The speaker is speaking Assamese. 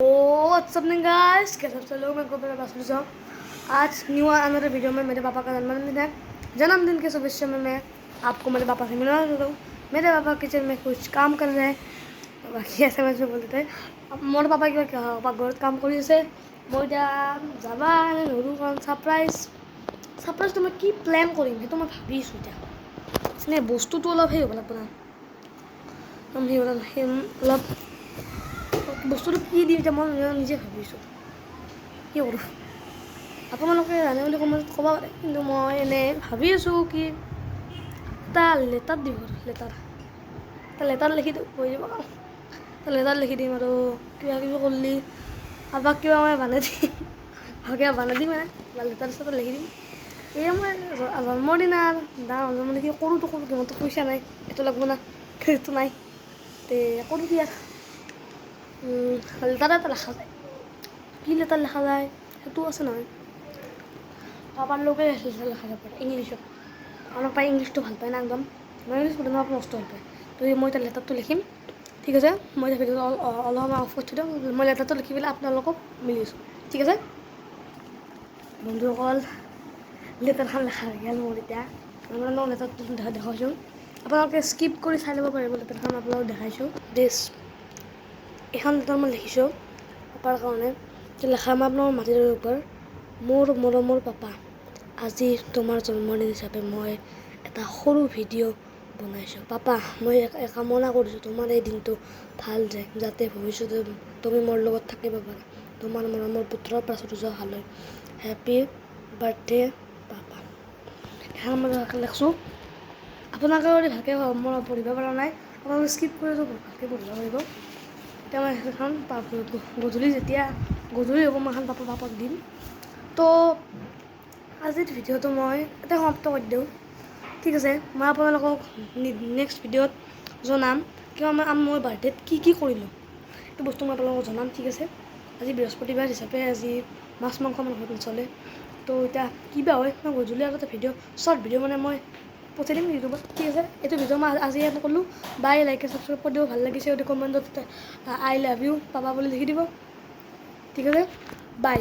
व्हाट्स अपनिंग गाइस, कैसे सब लोग। मैं गोपाल बासुल हूँ। आज न्यू अनदर वीडियो में मेरे पापा का जन्मदिन है। जन्मदिन के शुभेच्छा में मैं आपको मेरे पापा से मिलवा देता हूँ। मेरे पापा किचन में कुछ काम कर रहे हैं, तो बाकी ऐसे में बोल देते हैं अब मोर पापा क्या क्या पाकघৰত काम কৰি আছে। মই এতিয়া যাবা নৰো কাৰণ ছাৰপ্ৰাইজটো মই কি প্লেন কৰিম সেইটো মই ভাবিছোঁ। এতিয়া মানে বস্তুটো অলপ সেই হ'ব লাগিব না, অলপ বস্তুটো কি দিম এতিয়া মই নিজে ভাবিছোঁ কি কৰোঁ। আপোনালোকে জানে বুলি কমেণ্টত ক'ব পাৰে, কিন্তু মই এনেই ভাবি আছোঁ কি এটা লেটাৰ দিম আৰু এটা লেটাৰ লিখি দিওঁ হৈ যাব। এটা লেটাৰ লিখি দিম আৰু কিবা কিবি কৰিলে কাৰোবাক কিবা মই বানাই দিম, ভালকৈ বানাই দিম বা লেটাৰ চেটাৰ লিখি দিম। এই মই জন্মদিনা মানে কি কৰোঁতো মোৰতো পইচা নাই, এইটো লাগিব না সেইটো নাই, তে কৰোঁ কি আৰু লেটাৰ এটা লেখা যায়। কি লেটাৰ লেখা যায় সেইটো আছে নহয়, পাপাৰ লোকে লেখা যাব পাৰে ইংলিছত। আমাৰ পাপাই ইংলিছটো ভাল পায় না একদম, মই ইংলিছ পঢ়িলে মই নষ্ট ভাল পায়। তো মই এতিয়া লেটাৰটো লিখিম, ঠিক আছে। মই এতিয়া ভিডিঅ'টো অলপ সময় অফ কৰি থৈ দিওঁ, মই লেটাৰটো লিখি পেলাই আপোনালোকক মিলি আছোঁ, ঠিক আছে বন্ধুসকল। লেটাৰখন লেখা হৈ গ'ল মোৰ এতিয়া। আপোনালোকক লেটাৰটো দেখাইছোঁ, আপোনালোকে স্কিপ কৰি চাই ল'ব পাৰিব। লেটাৰখন আপোনালোকক দেখাইছোঁ। এখন লেটাৰ মই লিখিছোঁ পাপাৰ কাৰণে। লেখা মই আপোনাৰ মাটিৰ ওপৰত, মোৰ মৰমৰ পাপা, আজি তোমাৰ জন্মদিন হিচাপে মই এটা সৰু ভিডিঅ' বনাইছোঁ। পাপা, মই কামনা কৰিছোঁ তোমাৰ এই দিনটো ভাল যায়, যাতে ভৱিষ্যতে তুমি মোৰ লগত থাকিব পাৰা। তোমাৰ মৰমৰ পুত্ৰৰ প্ৰাচুৰ্য ভালৈ, হেপী বাৰ্থডে পাপা। এখন মই লিখিছোঁ। আপোনালোকে যদি ভালকৈ মই পঢ়িব পৰা নাই, আপোনালোকে স্কিপ কৰি ভালকৈ পঢ়িব পাৰিব। এতিয়া মই সেইখন গধূলি হ'ব মই এখন পাপাক দিম। তো আজিৰ ভিডিঅ'টো মই এতিয়া সমাপ্ত কৰি দিওঁ, ঠিক আছে। মই আপোনালোকক নেক্সট ভিডিঅ'ত জনাম কিয় মই বাৰ্থডেত কি কৰিলোঁ, সেইটো বস্তু মই আপোনালোকক জনাম, ঠিক আছে। আজি বৃহস্পতিবাৰ হিচাপে আজি মাছ মাংস আমাৰ ঘৰত নচলে। তো এতিয়া কিবা হয় মই গধূলি আগতে শ্বৰ্ট ভিডিঅ' মানে মই পঠাই দিম ইউটিউবত, ঠিক আছে। এইটো ভিডিঅ' মই আজি ইয়াত ক'লোঁ। বাই, লাইক ছাবস্ক্ৰাইব কৰি দিব। ভাল লাগিছে যদি কমেণ্টত আই লাভ ইউ পাপা বুলি লিখি দিব, ঠিক আছে। বাই।